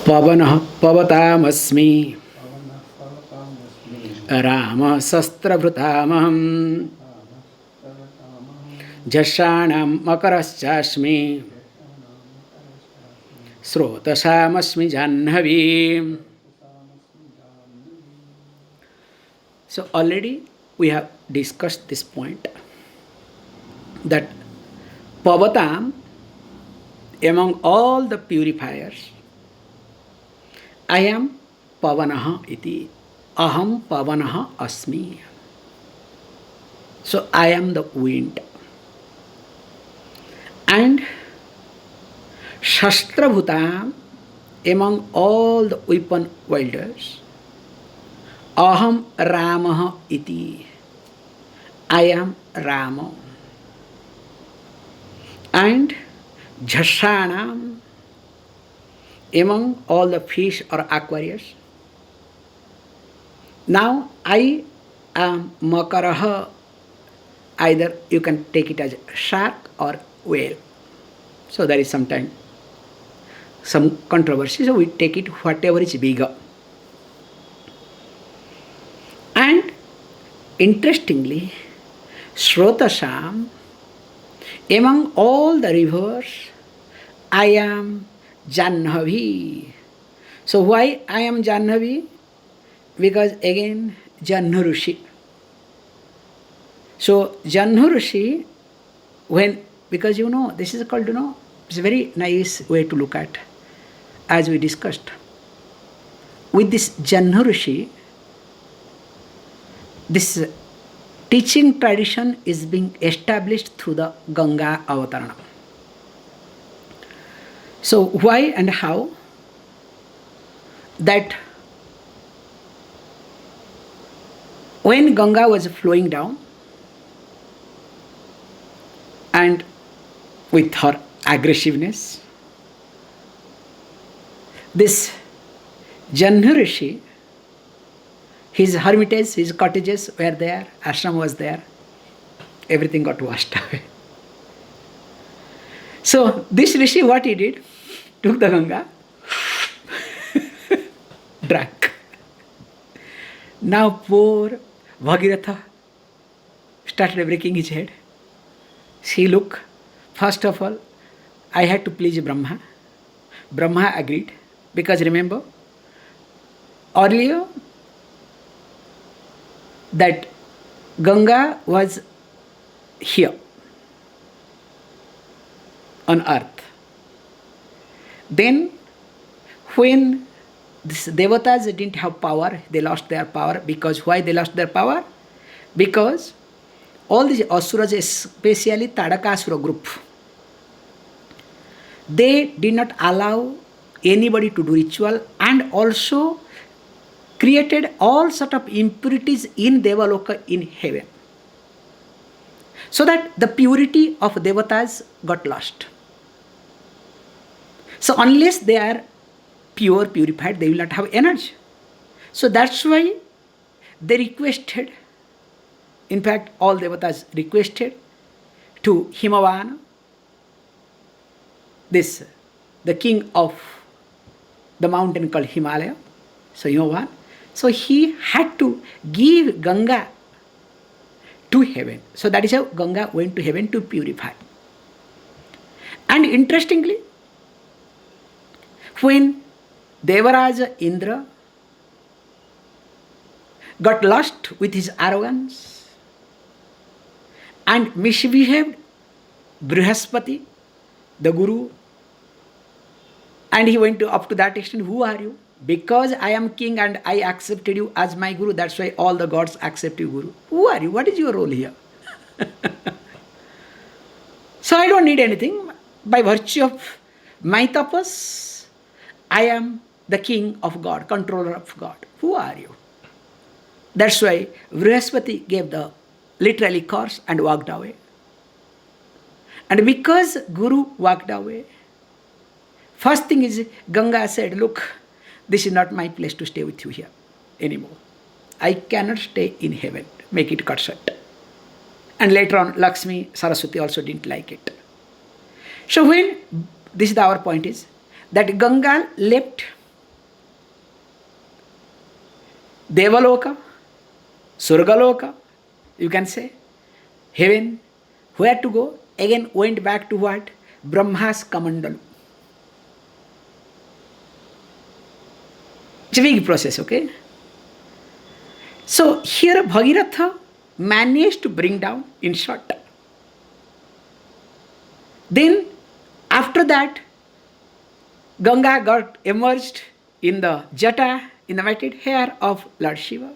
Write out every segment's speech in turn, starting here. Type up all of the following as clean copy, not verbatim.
पवनः पवतामस्मि रामः शस्त्रभृतामहं झषाणां मकरश्चास्मि स्रोतसामस्मि Jahnavi. So already we have discussed this point that Pavatam, among all the purifiers, I am Pavanaha iti. Aham Pavanaha asmi. So I am the wind. And Shastrabhutam, among all the weapon wielders, Aham Ramaha iti. I am Rama. And Jhashanam, among all the fish or aquarius. Now I am Makaraha. Either you can take it as shark or whale. So there is sometimes some controversy. So we take it whatever is bigger. And interestingly, Srotasam, among all the rivers, I am Janhavi. So why I am Janhavi? Because again, Janhurushi. So Janhurushi, because this is called, it's a very nice way to look at, as we discussed. With this Janhurushi, this teaching tradition is being established through the Ganga Avatarana. So why and how? That when Ganga was flowing down and with her aggressiveness, this Janhurishi, his hermitage, his cottages were there, ashram was there, everything got washed away. So this Rishi, what he did, took the Ganga, drank. Now poor Bhagiratha started breaking his head. See, look, first of all, I had to please Brahma. Brahma agreed, because remember, earlier that Ganga was here on earth. Then when these devatas didn't have power, they lost their power. Because why they lost their power? Because all these asuras, especially Tadakasura group, they did not allow anybody to do ritual, and also created all sort of impurities in Devaloka, in heaven, so that the purity of devatas got lost. So unless they are pure, purified, they will not have energy. So that's why they requested, in fact all devatas requested to Himavan, the king of the mountain called Himalaya, so Himavan. So he had to give Ganga to heaven. So that is how Ganga went to heaven to purify. And interestingly, when Devaraja Indra got lost with his arrogance and misbehaved Brihaspati, the Guru, and he went up to that extent, who are you? Because I am king and I accepted you as my Guru, that's why all the gods accept you, Guru. Who are you? What is your role here? So I don't need anything. By virtue of my tapas, I am the king of God, controller of God. Who are you? That's why Brihaspati gave the literally curse and walked away. And because Guru walked away, first thing is Ganga said, look, this is not my place to stay with you here anymore. I cannot stay in heaven. Make it cut short. And later on, Lakshmi Saraswati also didn't like it. So when, this is our point is, that Ganga left Devaloka, Surgaloka, you can say, heaven. Where to go? Again went back to what? Brahma's Kamandalu. It's a big process, okay? So here Bhagiratha managed to bring down in short. Then after that, Ganga got emerged in the jata, in the matted hair of Lord Shiva.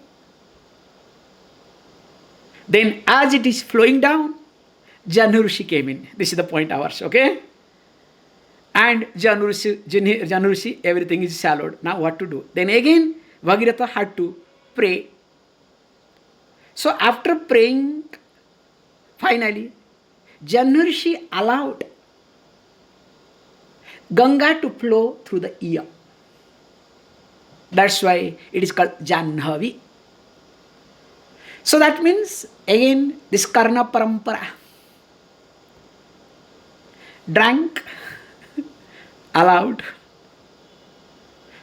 Then as it is flowing down, Janurishi came in. This is the point ours, okay? And Janurishi, everything is swallowed. Now what to do? Then again, Bhagiratha had to pray. So after praying, finally, Janurishi allowed Ganga to flow through the ear. That's why it is called Janhavi. So that means, again, this Karna Parampara. Drank, allowed.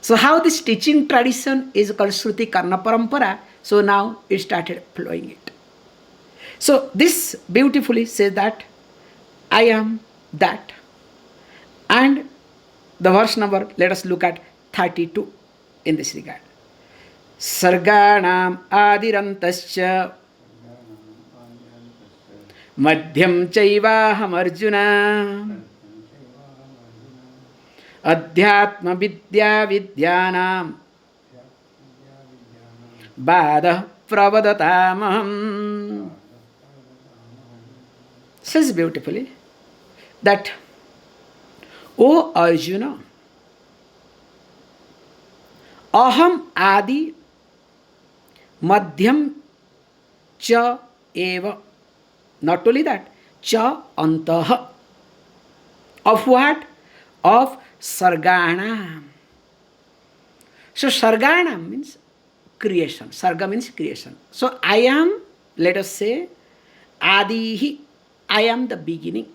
So how this teaching tradition is called Shruti Karna Parampara, so now it started flowing it. So this beautifully says that I am that. And the verse number, let us look at 32 in this regard. Sarganam adirantascha madhyam chaivaham arjuna adhyatma vidya vidyanam bada pravadatamaham. Says beautifully that, O Arjuna, aham adi madhyam cha eva. Not only that, cha antaha. Of what? Of sargana. So sargana means creation. Sarga means creation. So I am, let us say, adihi. I am the beginning.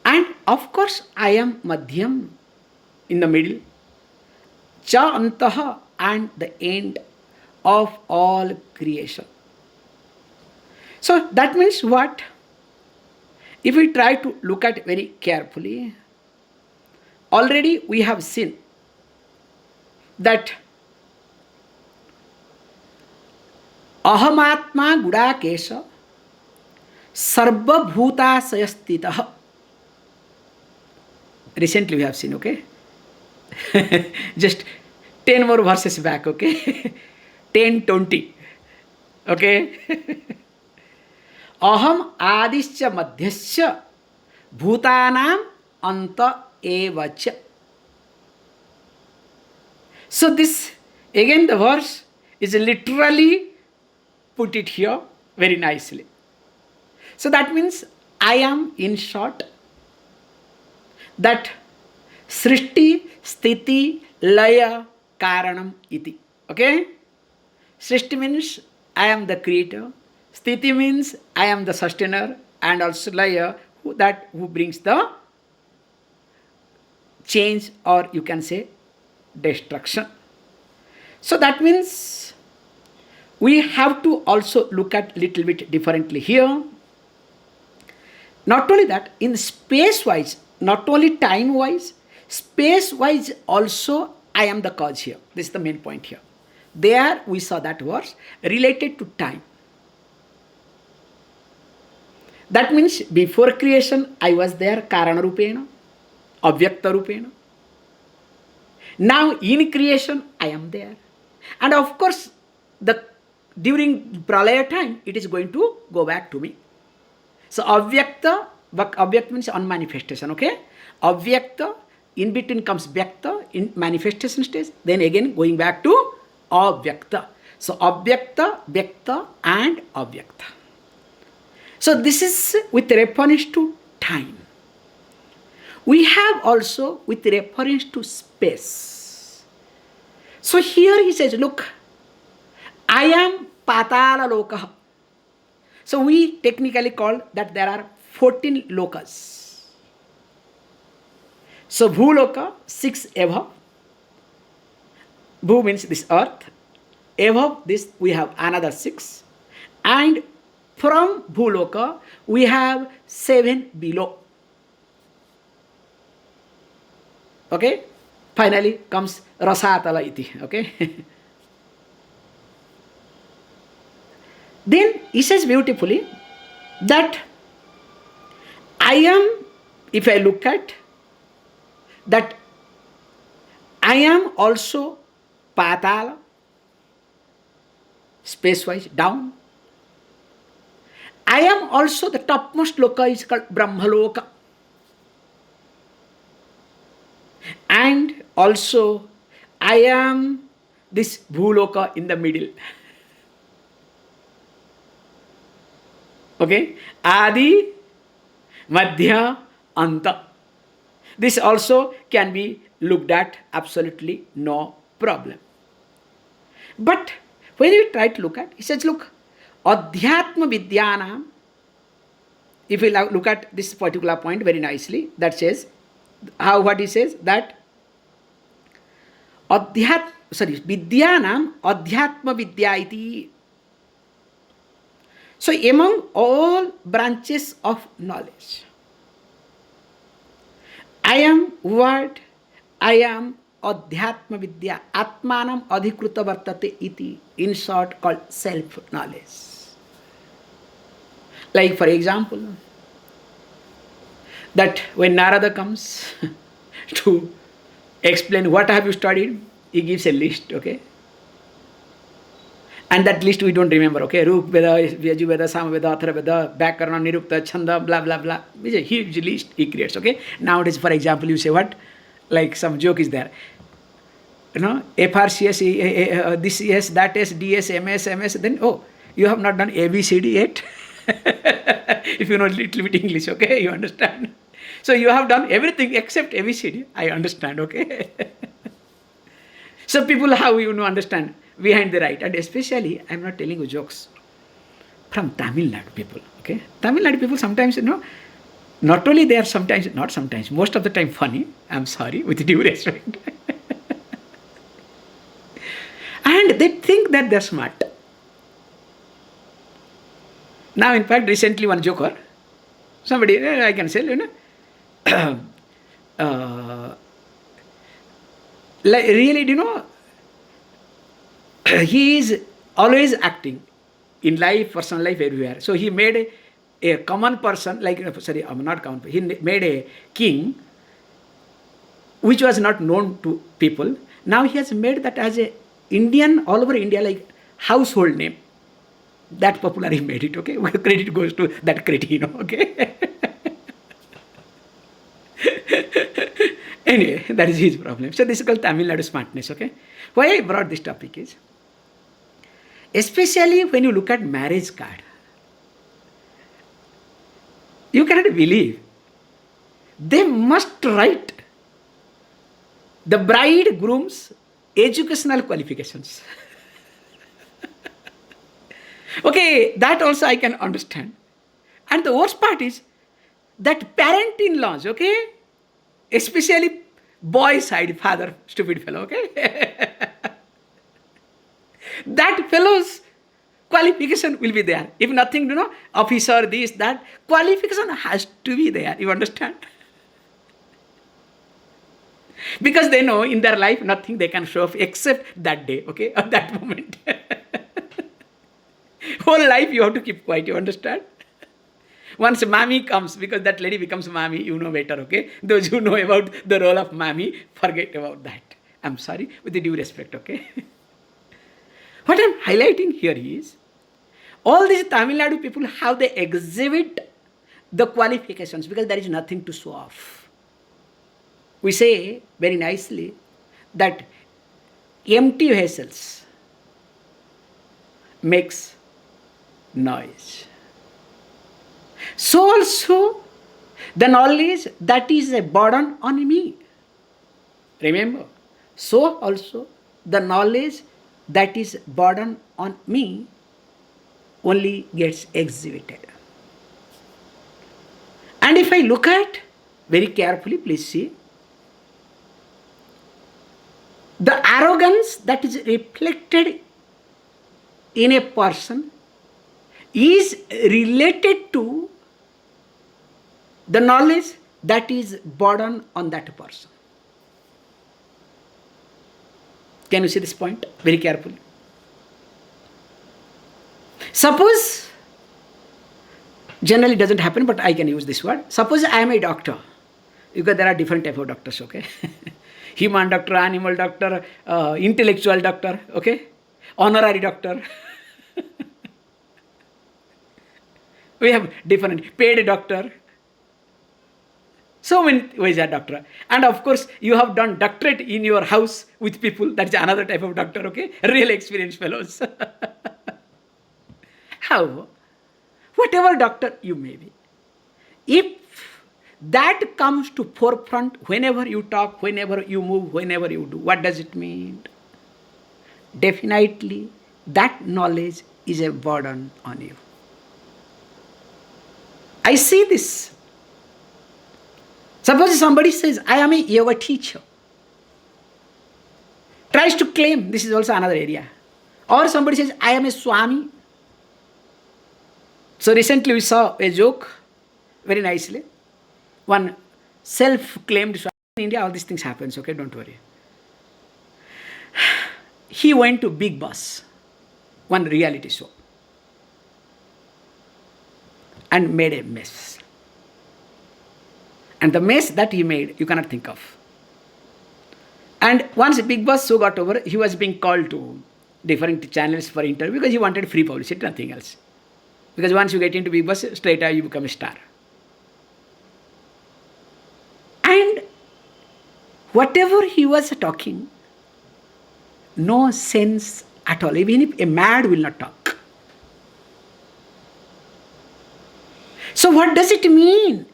And of course, I am madhyam, in the middle. Cha antaha, and the end of all creation. So that means what? If we try to look at very carefully, already we have seen that ahamatma gudakesha sarva bhutasayastitah. Recently we have seen, okay? Just 10 more verses back, okay? 10, 20. Okay? Aham adischa madhyascha bhutanam anta evacha. So this, again the verse is literally put it here very nicely. So that means I am, in short, that Srishti, Sthiti, Laya, Karanam, Iti. Okay? Srishti means I am the creator. Sthiti means I am the sustainer. And also Laya, who brings the change, or you can say destruction. So that means we have to also look at little bit differently here. Not only that, in space-wise, not only time-wise, space-wise also I am the cause here. This is the main point here. There we saw that verse related to time. That means before creation I was there, Karana Rupena, Avyakta Rupena. Now in creation I am there. And of course, during Pralaya time, it is going to go back to me. So Avyakta means on manifestation, okay? Avyakta, in between comes Vyakta, in manifestation stage, then again going back to Avyakta. So Avyakta, Vyakta and Avyakta. So this is with reference to time. We have also with reference to space. So here he says, look, I am Patala Loka. So we technically call that there are 14 lokas. So Bhuloka, 6 eva. Bhu means this earth. Above this we have another 6. And from Bhuloka we have 7 below. Okay? Finally comes Rasatala iti. Okay? Then he says beautifully that I am, if I look at that, I am also Patala, space-wise down. I am also the topmost loka is called Brahmaloka. And also I am this Bhuloka in the middle. Okay? Adi, Madhya, Anta. This also can be looked at, absolutely no problem. But when we try to look at, he says, look, Adhyatma Vidyanam, if we look at this particular point very nicely, that says, what he says, that Vidyanam Adhyatma Vidya iti. So among all branches of knowledge, I am what? I am Adhyatma Vidya, Atmanam Adhikruta Vartate iti, in short called self-knowledge. Like for example, that when Narada comes to explain what have you studied, he gives a list, okay? And that list we don't remember, okay? Rup Veda, Vyaju Veda, Sama Veda, Athara Veda, Bhakarana, Nirukta, Chanda, blah, blah, blah. It's a huge list he creates, okay? Nowadays, for example, you say what? Like some joke is there. You know, FRCS, this yes, that is, DS, MS, then, oh, you have not done ABCD yet? If you know a little bit English, okay? You understand? So you have done everything except ABCD. I understand, okay? So people have, understand behind the right. And especially, I am not telling you jokes from Tamil Nadu people, okay? Tamil Nadu people sometimes, not only they are sometimes, not sometimes, most of the time funny, I am sorry, with due respect. And they think that they are smart. Now, in fact, recently one joker, somebody, I can say, like really, he is always acting in life, personal life, everywhere. So he made a common person, like, not common, he made a king which was not known to people. Now he has made that as a Indian, all over India, like household name. That popular he made it, okay? Credit goes to that cretino, okay? Anyway, that is his problem. So this is called Tamil Nadu smartness, okay? Why I brought this topic is, especially when you look at marriage card, you cannot believe they must write the bridegroom's educational qualifications. Okay, that also I can understand. And the worst part is that parent-in-laws, okay, especially boy side father, stupid fellow, okay, that fellow's qualification will be there. If nothing, officer, this, that, qualification has to be there, you understand? Because they know in their life nothing they can show off except that day, okay, at that moment. Whole life you have to keep quiet, you understand? Once Mami comes, because that lady becomes Mami, you know better, okay? Those who know about the role of Mami, forget about that. I'm sorry, with the due respect, okay? What I'm highlighting here is, all these Tamil Nadu people, how they exhibit the qualifications, because there is nothing to show off. We say very nicely that empty vessels makes noise. So also the knowledge that is a burden on me. Remember, so also the knowledge that is burden on me only gets exhibited. And if I look at very carefully, please see, The arrogance that is reflected in a person is related to the knowledge that is burden on that person. Can you see this point very carefully? Suppose, generally it doesn't happen, but I can use this word. Suppose I am a doctor, because there are different type of doctors, okay? Human doctor, animal doctor, intellectual doctor, okay? Honorary doctor. We have different paid doctor. So many ways are doctor. And of course, you have done doctorate in your house with people. That's another type of doctor, okay? Real experienced fellows. However, whatever doctor you may be, if that comes to forefront whenever you talk, whenever you move, whenever you do, what does it mean? Definitely, that knowledge is a burden on you. I see this. Suppose somebody says, I am a yoga teacher. Tries to claim, this is also another area. Or somebody says, I am a Swami. So recently we saw a joke, very nicely. One self-claimed Swami. In India, all these things happens, okay, don't worry. He went to Big Boss, one reality show, and made a mess. And the mess that he made, you cannot think of. And once Big Boss show got over, he was being called to different channels for interview because he wanted free publicity, nothing else. Because once you get into Big Boss, straight away you become a star. And whatever he was talking, no sense at all. Even if a mad will not talk. So what does it mean?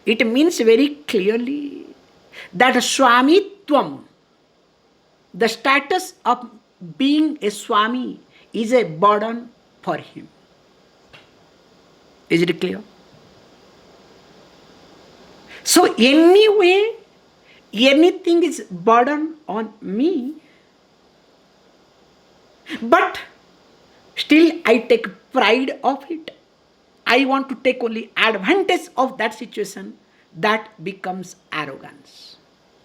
It means very clearly that Swamitvam, the status of being a Swami, is a burden for him. Is it clear? So anyway, anything is burden on me, but still I take pride of it. I want to take only advantage of that situation. That becomes arrogance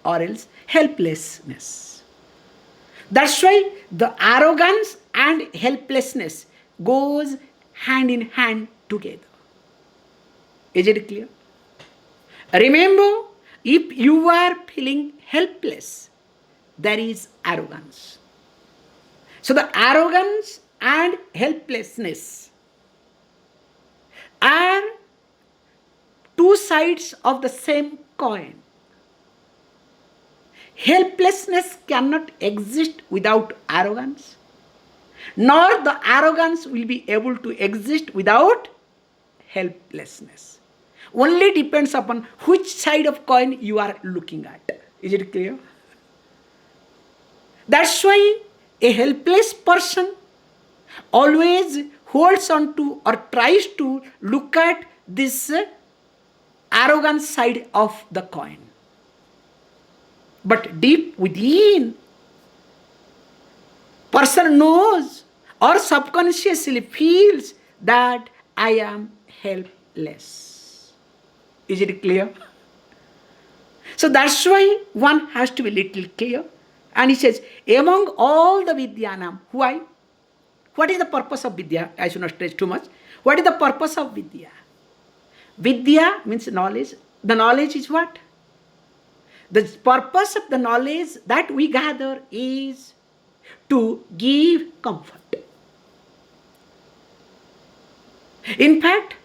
or else helplessness. That's why the arrogance and helplessness goes hand in hand together. Is it clear? Remember, if you are feeling helpless, there is arrogance. So the arrogance and helplessness are two sides of the same coin. Helplessness cannot exist without arrogance, nor the arrogance will be able to exist without helplessness. Only depends upon which side of coin you are looking at. Is it clear? That's why a helpless person always holds on to or tries to look at this arrogant side of the coin. But deep within, person knows or subconsciously feels that I am helpless. Is it clear? So that's why one has to be little clear. And he says, among all the Vidyanam, why? What is the purpose of Vidya? I should not stress too much. What is the purpose of Vidya? Vidya means knowledge. The knowledge is what? The purpose of the knowledge that we gather is to give comfort. In fact,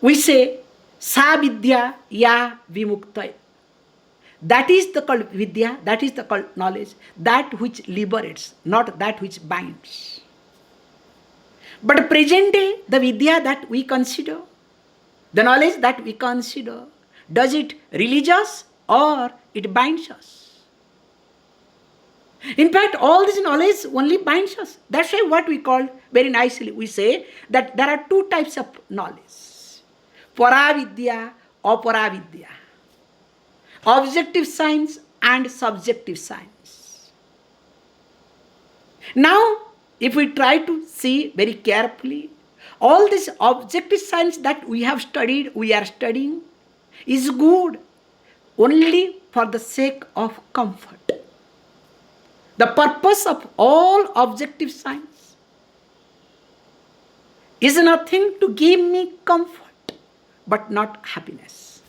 we say, Sa Vidya Ya Vimukta. That is the called Vidya, that is the called knowledge, that which liberates, not that which binds. But present day, the Vidya that we consider, the knowledge that we consider, does it religious or it binds us? In fact, all this knowledge only binds us. That's why what we call, very nicely, we say that there are two types of knowledge. Paravidya or Paravidya. Objective science and subjective science. Now, if we try to see very carefully, all this objective science that we have studied, we are studying, is good only for the sake of comfort. The purpose of all objective science is nothing to give me comfort, but not happiness.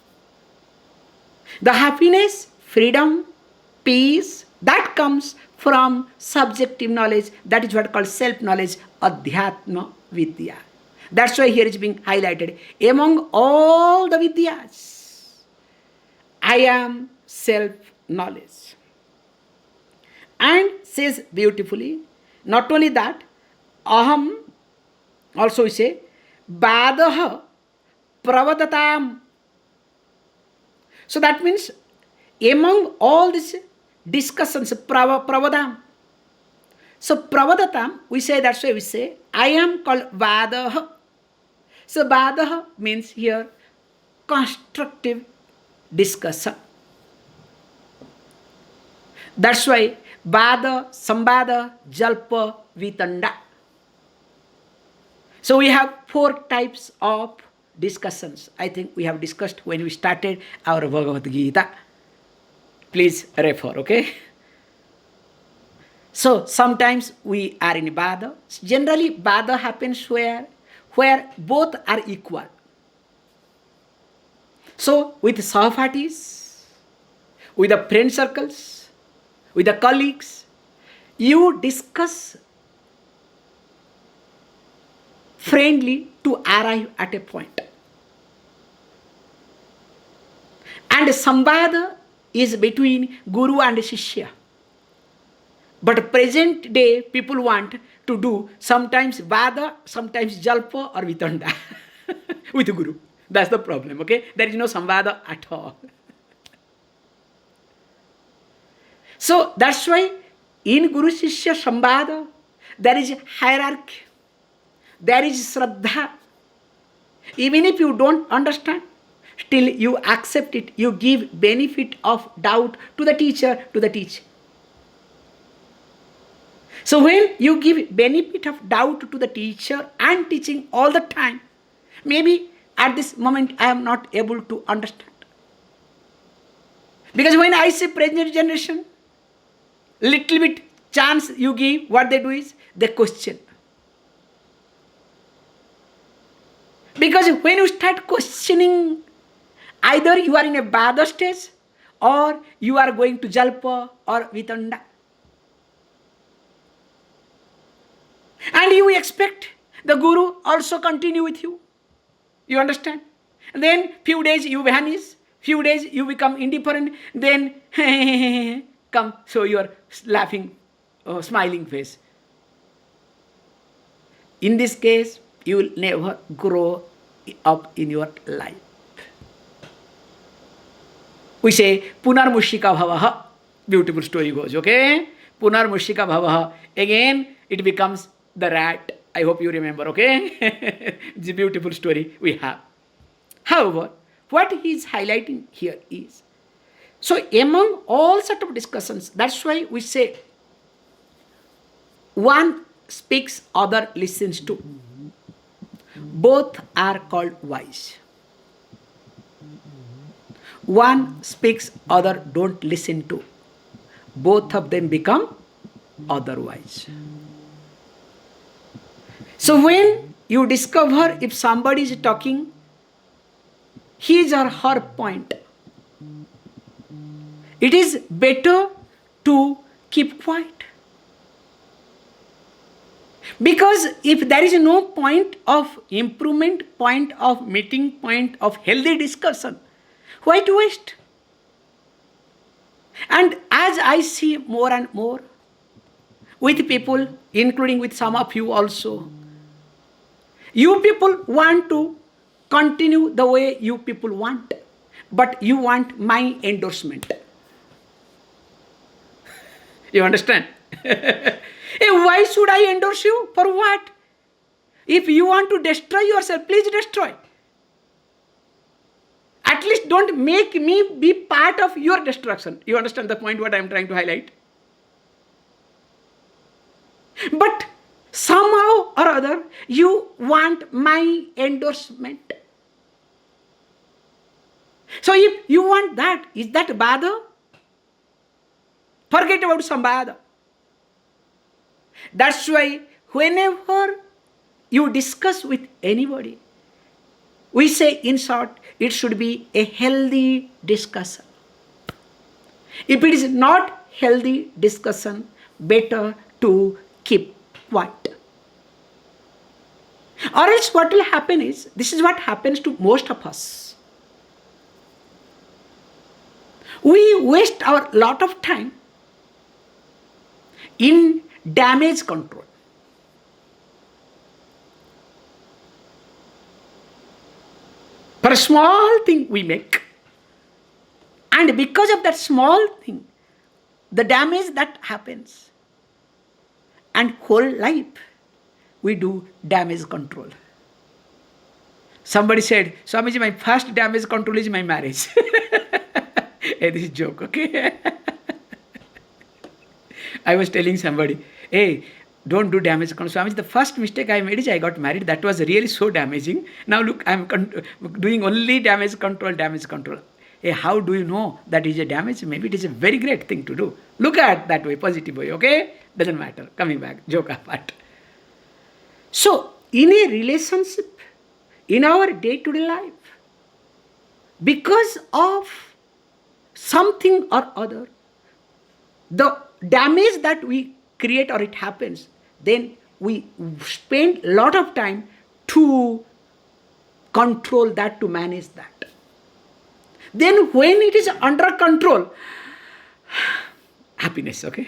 The happiness, freedom, peace, that comes from subjective knowledge, that is what called self-knowledge, Adhyatma Vidya. That's why here is being highlighted. Among all the Vidyas, I am self-knowledge. And says beautifully, not only that, Aham, also we say, Badaha Pravadatam. So that means among all these discussions, Pravadam. So Pravadatam, we say, that's why we say, I am called Vadaha. So Vadaha means here constructive discussion. That's why Vada, Sambada, Jalpa, Vitanda. So we have 4 types of discussions. I think we have discussed when we started our Bhagavad Gita. Please refer, okay? So sometimes we are in Vada. Generally, Vada happens where both are equal. So with Sahpatis, with the friend circles, with the colleagues, you discuss friendly to arrive at a point. And Sambada is between Guru and Shishya. But present day people want to do sometimes Vada, sometimes Jalpa or Vitanda with Guru. That's the problem, okay? There is no Samvada at all. So that's why in Guru Shishya Samvada there is hierarchy. There is Shraddha. Even if you don't understand, still you accept it. You give benefit of doubt to the teacher, to the teacher. So when you give benefit of doubt to the teacher and teaching all the time, maybe at this moment I am not able to understand. Because when I say present generation, little bit chance you give, what they do is they question. Because when you start questioning, either you are in a Vada stage or you are going to Jalpa or Vitanda. And you expect the Guru also continue with you. You understand? And then few days you vanish, few days you become indifferent, then come, so you are laughing, smiling face. In this case, you will never grow up in your life. We say, Punarmushika Bhavaha. Beautiful story goes, okay? Punarmushika Bhavaha. Again, it becomes the rat. I hope you remember, okay? It's a beautiful story we have. However, what he is highlighting here is, so among all sort of discussions, that's why we say, one speaks, other listens to. Both are called wise. One speaks, other don't listen to. Both of them become otherwise. So when you discover if somebody is talking his or her point, it is better to keep quiet. Because if there is no point of improvement, point of meeting, point of healthy discussion, why to waste? And as I see more and more with people, including with some of you also, you people want to continue the way you people want, but you want my endorsement. You understand? Why should I endorse you? For what? If you want to destroy yourself, please destroy. At least don't make me be part of your destruction. You understand the point what I am trying to highlight? But somehow or other, you want my endorsement. So if you want that, is that bada? Forget about sambada. That's why whenever you discuss with anybody, we say in short, it should be a healthy discussion. If it is not healthy discussion, better to keep quiet. Or else what will happen is, this is what happens to most of us. We waste our lot of time in damage control. For a small thing we make, and because of that small thing, the damage that happens, and whole life we do damage control. Somebody said, Swamiji, my first damage control is my marriage. Hey, this is a joke, okay? I was telling somebody, hey, don't do damage control. Swamiji, the first mistake I made is I got married. That was really so damaging. Now look, I'm doing only damage control. Hey, how do you know that is a damage? Maybe it is a very great thing to do. Look at that way, positive way, okay? Doesn't matter. Coming back, joke apart. So, in a relationship, in our day-to-day life, because of something or other, the damage that we create or it happens, then we spend a lot of time to control that, to manage that. Then when it is under control, happiness, okay?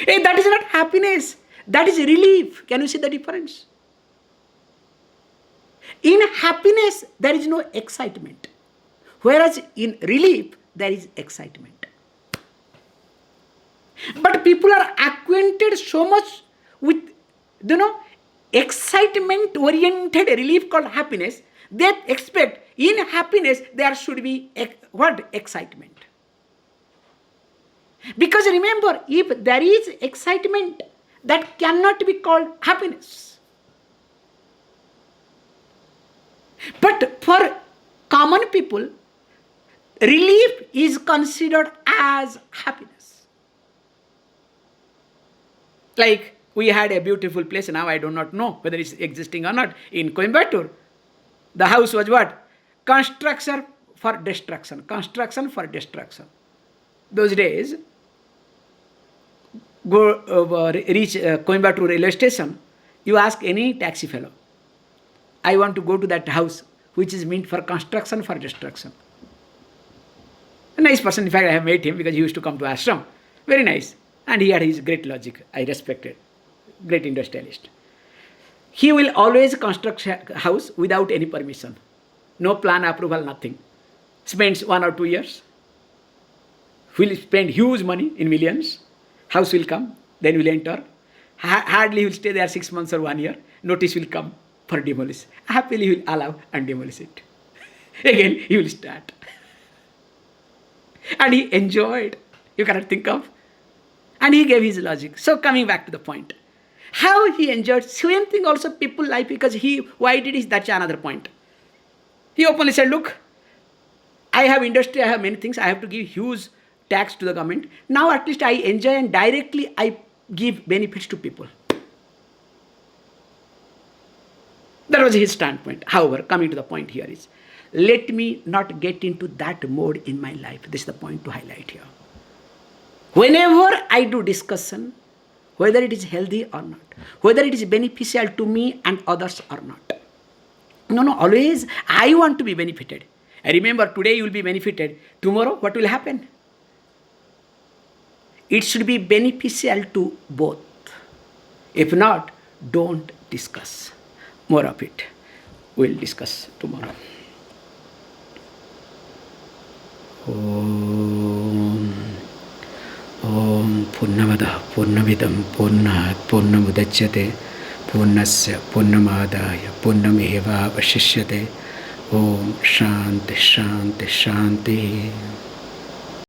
Hey, that is not happiness. That is relief. Can you see the difference? In happiness, there is no excitement. Whereas in relief, there is excitement. But people are acquainted so much with, excitement-oriented relief called happiness. They expect in happiness there should be what? Excitement. Because remember, if there is excitement, that cannot be called happiness. But for common people, relief is considered as happiness. Like we had a beautiful place, now I do not know whether it's existing or not, in Coimbatore. The house was what? Construction for destruction. Construction for destruction. Those days, reach Coimbatore railway station, you ask any taxi fellow, I want to go to that house which is meant for construction for destruction. A nice person, in fact I have met him because he used to come to Ashram. Very nice. And he had his great logic, I respected. Great industrialist. He will always construct a house without any permission. No plan, approval, nothing. Spends 1 or 2 years. Will spend huge money in millions. House will come, then will enter. Hardly will stay there 6 months or 1 year. Notice will come for demolish. Happily he will allow and demolish it. Again he will start. And he enjoyed. You cannot think of. And he gave his logic. So coming back to the point. How he enjoyed. Same thing also people like, because why did he? That's another point. He openly said, look, I have industry, I have many things, I have to give huge tax to the government. Now at least I enjoy and directly I give benefits to people. That was his standpoint. However, coming to the point here is, let me not get into that mode in my life. This is the point to highlight here. Whenever I do discussion, whether it is healthy or not, whether it is beneficial to me and others or not. No, always I want to be benefited. And remember, today you will be benefited. Tomorrow, what will happen? It should be beneficial to both. If not, don't discuss. More of it we'll discuss tomorrow. Om Purnamada Purnamidam Purnat Purnamudachyate Purnasya Purnamadaya Purnameva Vashishyate Om Shanti Shanti Shanti.